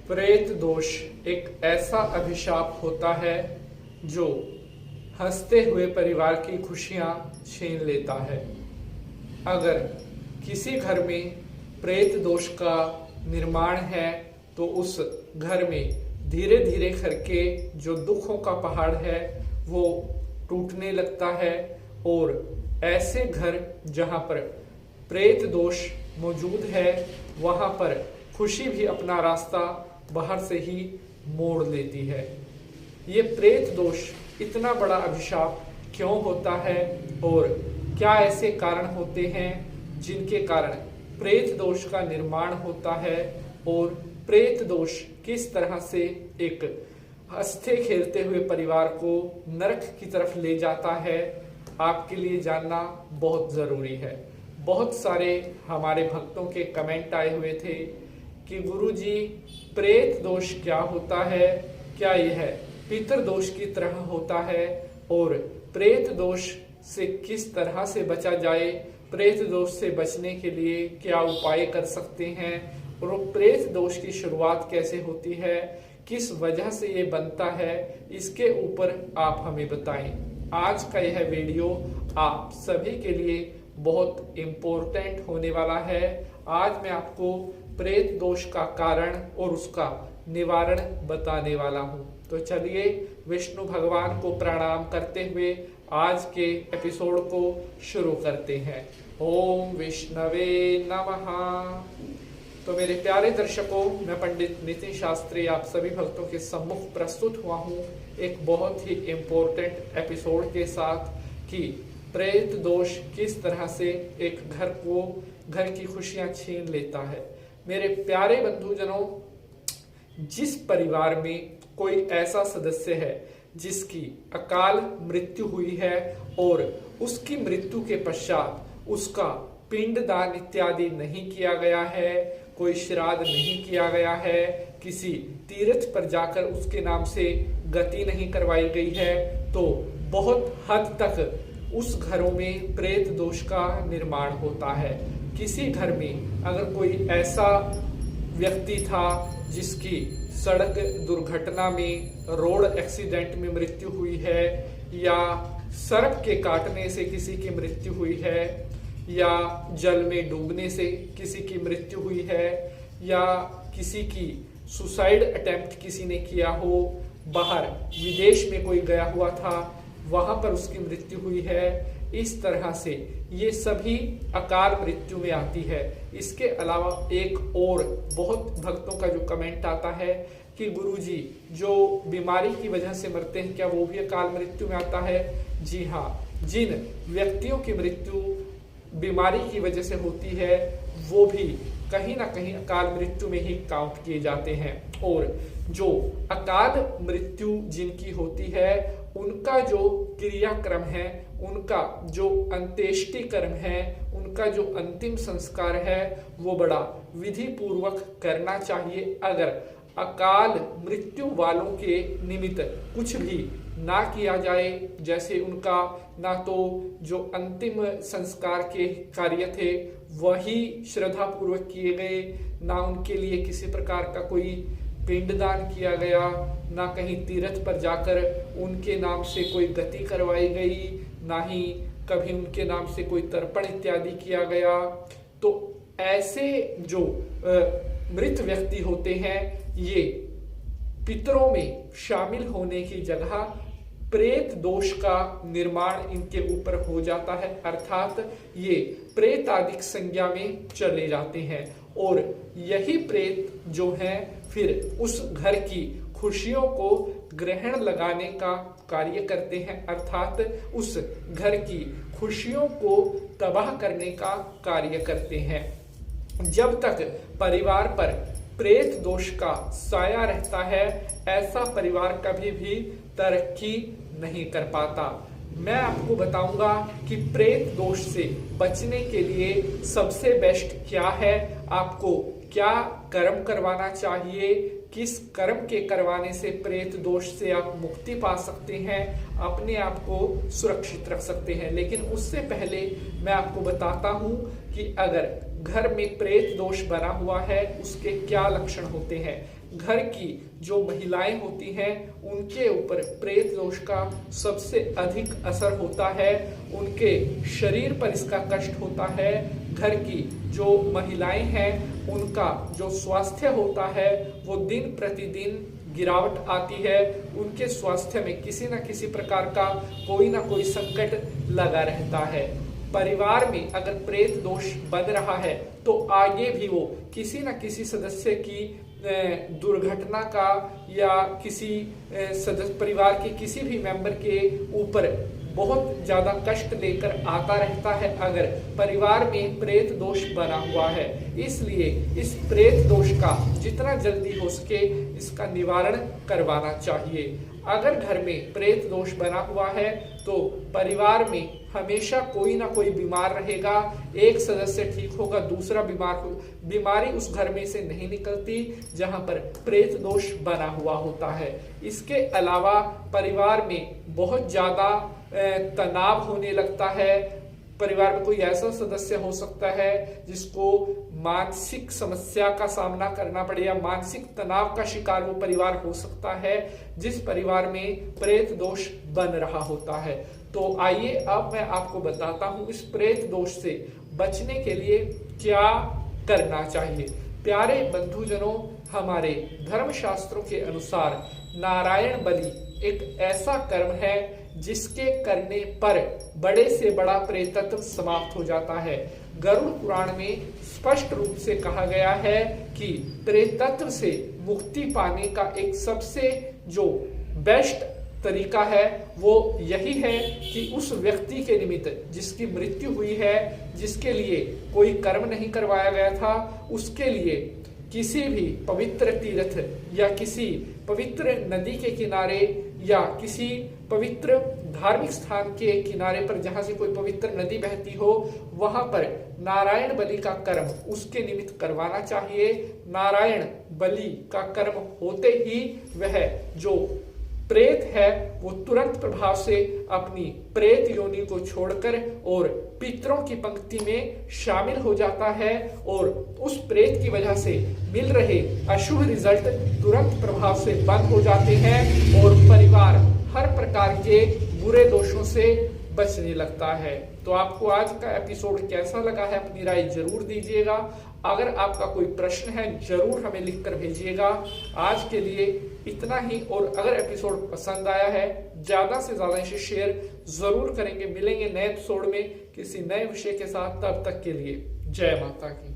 प्रेत दोष एक ऐसा अभिशाप होता है जो हंसते हुए परिवार की खुशियां छीन लेता है। अगर किसी घर में प्रेत दोष का निर्माण है तो उस घर में धीरे धीरे करके जो दुखों का पहाड़ है वो टूटने लगता है। और ऐसे घर जहां पर प्रेत दोष मौजूद है वहां पर खुशी भी अपना रास्ता बाहर से ही मोड़ लेती है। ये प्रेत दोष इतना बड़ा अभिशाप क्यों होता है और क्या ऐसे कारण होते हैं जिनके कारण प्रेत दोष का निर्माण होता है और प्रेत दोष किस तरह से एक हंसते खेलते हुए परिवार को नरक की तरफ ले जाता है, आपके लिए जानना बहुत जरूरी है। बहुत सारे हमारे भक्तों के कमेंट आए हुए थे कि गुरुजी प्रेत दोष क्या होता है, क्या यह पितृ दोष की तरह होता है और प्रेत दोष से किस तरह से बचा जाए, प्रेत दोष से बचने के लिए क्या उपाय कर सकते हैं और प्रेत दोष की शुरुआत कैसे होती है, किस वजह से ये बनता है, इसके ऊपर आप हमें बताएं। आज का यह वीडियो आप सभी के लिए बहुत इम्पोर्टेंट होने वाला है। आज मैं आपको प्रेत दोष का कारण और उसका निवारण बताने वाला हूँ। तो चलिए विष्णु भगवान को प्रणाम करते हुए आज के एपिसोड को शुरू करते हैं। ओम विष्णवे नमः। तो मेरे प्यारे दर्शकों, मैं पंडित नितिन शास्त्री आप सभी भक्तों के सम्मुख प्रस्तुत हुआ हूँ एक बहुत ही इम्पोर्टेंट एपिसोड के साथ कि प्रेत दोष किस तरह से एक घर की खुशियां छीन लेता है। मेरे प्यारे बंधुजनों, जिस परिवार में कोई ऐसा सदस्य है जिसकी अकाल मृत्यु हुई है और उसकी मृत्यु के पश्चात उसका पिंडदान इत्यादि नहीं किया गया है, कोई श्राद्ध नहीं किया गया है, किसी तीर्थ पर जाकर उसके नाम से गति नहीं करवाई गई है, तो बहुत हद तक उस घरों में प्रेत दोष का निर्माण होता है। किसी घर में अगर कोई ऐसा व्यक्ति था जिसकी सड़क दुर्घटना में, रोड एक्सीडेंट में मृत्यु हुई है, या सर्प के काटने से किसी की मृत्यु हुई है, या जल में डूबने से किसी की मृत्यु हुई है, या किसी की सुसाइड अटेम्प्ट किसी ने किया हो, बाहर विदेश में कोई गया हुआ था वहां पर उसकी मृत्यु हुई है, इस तरह से ये सभी अकाल मृत्यु में आती है। इसके अलावा एक और बहुत भक्तों का जो कमेंट आता है कि गुरुजी जो बीमारी की वजह से मरते हैं क्या वो भी अकाल मृत्यु में आता है? जी हाँ, जिन व्यक्तियों की मृत्यु बीमारी की वजह से होती है वो भी कहीं ना कहीं अकाल मृत्यु में ही काउंट किए जाते हैं। और जो अकाल मृत्यु जिनकी होती है उनका जो क्रियाक्रम है, उनका जो अंत्येष्टि कर्म है, उनका जो अंतिम संस्कार है वो बड़ा विधि पूर्वक करना चाहिए। अगर अकाल मृत्यु वालों के निमित्त कुछ भी ना किया जाए, जैसे उनका ना तो जो अंतिम संस्कार के कार्य थे वही श्रद्धा पूर्वक किए गए, ना उनके लिए किसी प्रकार का कोई पिंडदान किया गया, ना कहीं तीर्थ पर जाकर उनके नाम से कोई गति करवाई गई, ना ही कभी उनके नाम से कोई तर्पण इत्यादि किया गया, तो ऐसे जो मृत व्यक्ति होते हैं ये पितरों में शामिल होने की जगह प्रेत दोष का निर्माण इनके ऊपर हो जाता है, अर्थात ये प्रेतादिक संज्ञा में चले जाते हैं और यही प्रेत जो है फिर उस घर की खुशियों को ग्रहण लगाने का कार्य करते हैं, अर्थात उस घर की खुशियों को तबाह करने का कार्य करते हैं। जब तक परिवार पर प्रेत दोष का साया रहता है ऐसा परिवार कभी भी तरक्की नहीं कर पाता। मैं आपको बताऊंगा कि प्रेत दोष से बचने के लिए सबसे बेस्ट क्या है, आपको क्या कर्म करवाना चाहिए, किस कर्म के करवाने से प्रेत दोष से आप मुक्ति पा सकते हैं, अपने आप को सुरक्षित रख सकते हैं। लेकिन उससे पहले मैं आपको बताता हूं कि अगर घर में प्रेत दोष बना हुआ है उसके क्या लक्षण होते हैं। घर की जो महिलाएं होती हैं उनके ऊपर प्रेत दोष का सबसे अधिक असर होता है, उनके शरीर पर इसका कष्ट होता है। घर की जो महिलाएं हैं उनका जो स्वास्थ्य होता है वो दिन प्रतिदिन गिरावट आती है, उनके स्वास्थ्य में किसी न किसी प्रकार का कोई ना कोई संकट लगा रहता है। परिवार में अगर प्रेत दोष बन रहा है तो आगे भी वो किसी न किसी सदस्य की दुर्घटना का या किसी सदस्य परिवार के किसी भी मेंबर के ऊपर बहुत ज्यादा कष्ट लेकर आता रहता है अगर परिवार में प्रेत दोष बना हुआ है। इसलिए इस प्रेत दोष का जितना जल्दी हो सके इसका निवारण करवाना चाहिए। अगर घर में प्रेत दोष बना हुआ है तो परिवार में हमेशा कोई ना कोई बीमार रहेगा, एक सदस्य ठीक होगा दूसरा बीमार हो, बीमारी उस घर में से नहीं निकलती जहां पर प्रेत दोष बना हुआ होता है। इसके अलावा परिवार में बहुत ज्यादा तनाव होने लगता है। परिवार में कोई ऐसा सदस्य हो सकता है जिसको मानसिक समस्या का सामना करना पड़े या मानसिक तनाव का शिकार वो परिवार हो सकता है जिस परिवार में प्रेत दोष बन रहा होता है। तो आइए अब मैं आपको बताता हूं इस प्रेत दोष से बचने के लिए क्या करना चाहिए। प्यारे बंधुजनों, हमारे धर्म शास्त्रों के अनुसार नारायण बलि एक ऐसा कर्म है जिसके करने पर बड़े से बड़ा प्रेतत्व समाप्त हो जाता है। गरुड़ पुराण में स्पष्ट रूप से कहा गया है कि प्रेतत्व से मुक्ति पाने का एक सबसे जो बेस्ट तरीका है वो यही है कि उस व्यक्ति के निमित्त जिसकी मृत्यु हुई है, जिसके लिए कोई कर्म नहीं करवाया गया था, उसके लिए किसी भी पवित्र तीर्थ या किसी पवित्र नदी के किनारे या किसी पवित्र धार्मिक स्थान के किनारे पर जहां से कोई पवित्र नदी बहती हो वहां पर नारायण बलि का कर्म उसके निमित्त करवाना चाहिए। नारायण बलि का कर्म होते ही वह जो प्रेत है वो तुरंत प्रभाव से अपनी प्रेत योनि को छोड़कर और पितरों की पंक्ति में शामिल हो जाता है और उस प्रेत की वजह से मिल रहे अशुभ रिजल्ट तुरंत प्रभाव से बंद हो जाते हैं और परिवार हर प्रकार के बुरे दोषों से बचने लगता है। तो आपको आज का एपिसोड कैसा लगा है अपनी राय जरूर दीजिएगा। अगर आपका कोई प्रश्न है जरूर हमें लिखकर भेजिएगा। आज के लिए इतना ही, और अगर एपिसोड पसंद आया है ज्यादा से ज्यादा इसे शेयर जरूर करेंगे। मिलेंगे नए एपिसोड में किसी नए विषय के साथ, तब तक के लिए जय माता की।